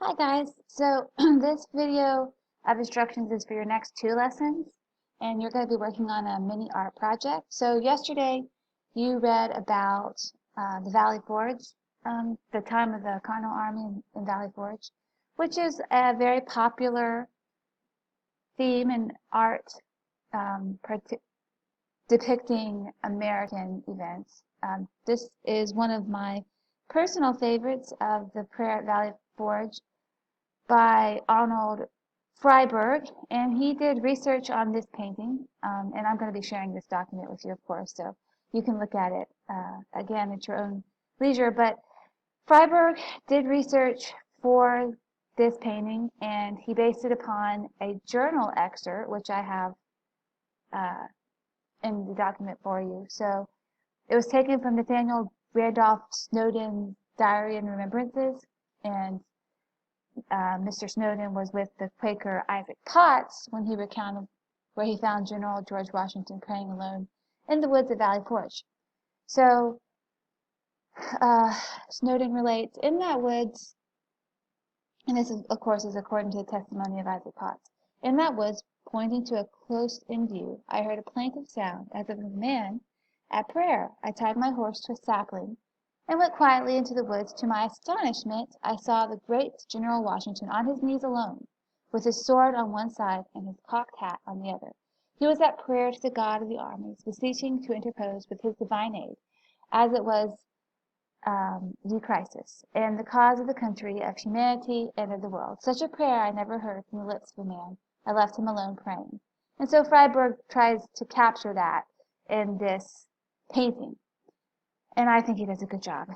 Hi guys, so this video of instructions is for your next 2 lessons, and you're going to be working on a mini art project. So yesterday you read about the Valley Forge, the time of the Continental Army in Valley Forge, which is a very popular theme in art um, depicting American events. This is one of my personal favorites of the Prayer at Valley Forge by Arnold Freiberg, and he did research on this painting, and I'm going to be sharing this document with you, of course, so you can look at it again at your own leisure. But Freiberg did research for this painting, and he based it upon a journal excerpt, which I have uh, in the document for you. So it was taken from Nathaniel Randolph Snowden's Diary and Remembrances, and Mr. Snowden was with the Quaker Isaac Potts when he recounted where he found General George Washington praying alone in the woods at Valley Forge. So Snowden relates, in that woods, and this is, of course, is according to the testimony of Isaac Potts, in that woods, pointing to a close-in view, I heard a plaintive sound as of a man at prayer. I tied my horse to a sapling and went quietly into the woods. To my astonishment, I saw the great General Washington on his knees alone, with his sword on one side and his cocked hat on the other. He was at prayer to the God of the armies, beseeching to interpose with his divine aid, as it was the crisis, and the cause of the country, of humanity, and of the world. Such a prayer I never heard from the lips of a man. I left him alone praying. And so Freiberg tries to capture that in this painting, and I think he does a good job.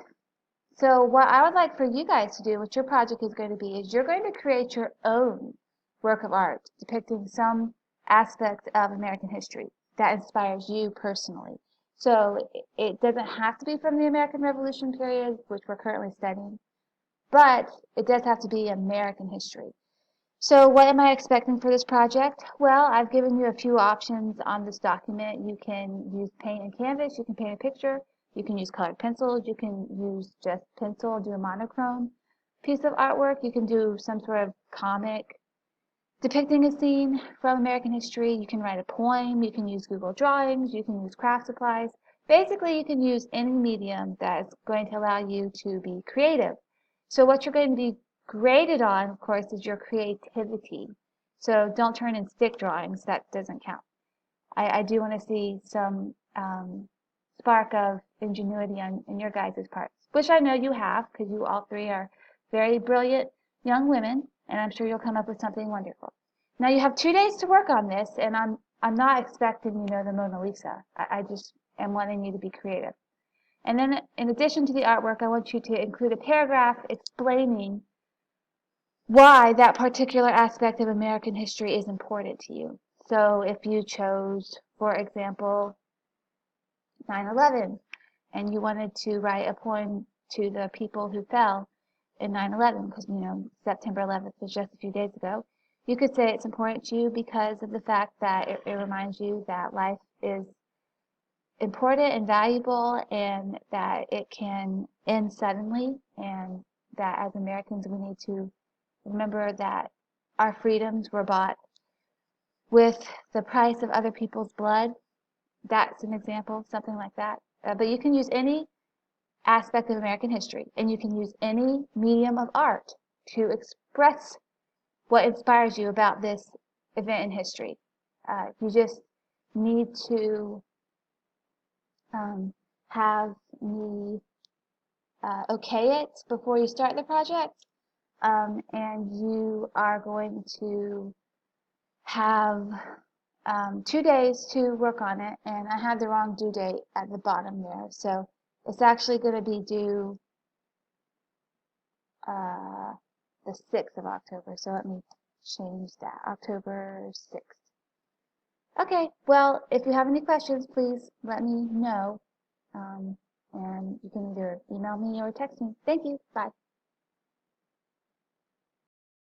So what I would like for you guys to do, what your project is going to be, is you're going to create your own work of art depicting some aspect of American history that inspires you personally. So it doesn't have to be from the American Revolution period, which we're currently studying, but it does have to be American history. So what am I expecting for this project? Well, I've given you a few options on this document. You can use paint and canvas, you can paint a picture, you can use colored pencils, you can use just pencil, do a monochrome piece of artwork, you can do some sort of comic depicting a scene from American history, you can write a poem, you can use Google Drawings, you can use craft supplies. Basically, you can use any medium that is going to allow you to be creative. So what you're going to be graded on, of course, is your creativity. So don't turn in stick drawings, that doesn't count. I do want to see some spark of ingenuity in your guys' parts, which I know you have, because you all three are very brilliant young women, and I'm sure you'll come up with something wonderful. Now you have 2 days to work on this, and I'm not expecting the Mona Lisa. I just am wanting you to be creative. And then in addition to the artwork, I want you to include a paragraph explaining why that particular aspect of American history is important to you. So if you chose, for example, 9/11, and you wanted to write a poem to the people who fell in 9/11, because September 11th was just a few days ago, you could say it's important to you because of the fact that it reminds you that life is important and valuable, and that it can end suddenly, and that as Americans we need to remember that our freedoms were bought with the price of other people's blood. That's an example, something like that. But you can use any aspect of American history, and you can use any medium of art to express what inspires you about this event in history. You just need to have me okay it before you start the project, and you are going to have 2 days to work on it, and I had the wrong due date at the bottom there, so it's actually going to be due uh, the 6th of October, so let me change that, October 6th. Okay, well, if you have any questions, please let me know, and you can either email me or text me. Thank you. Bye.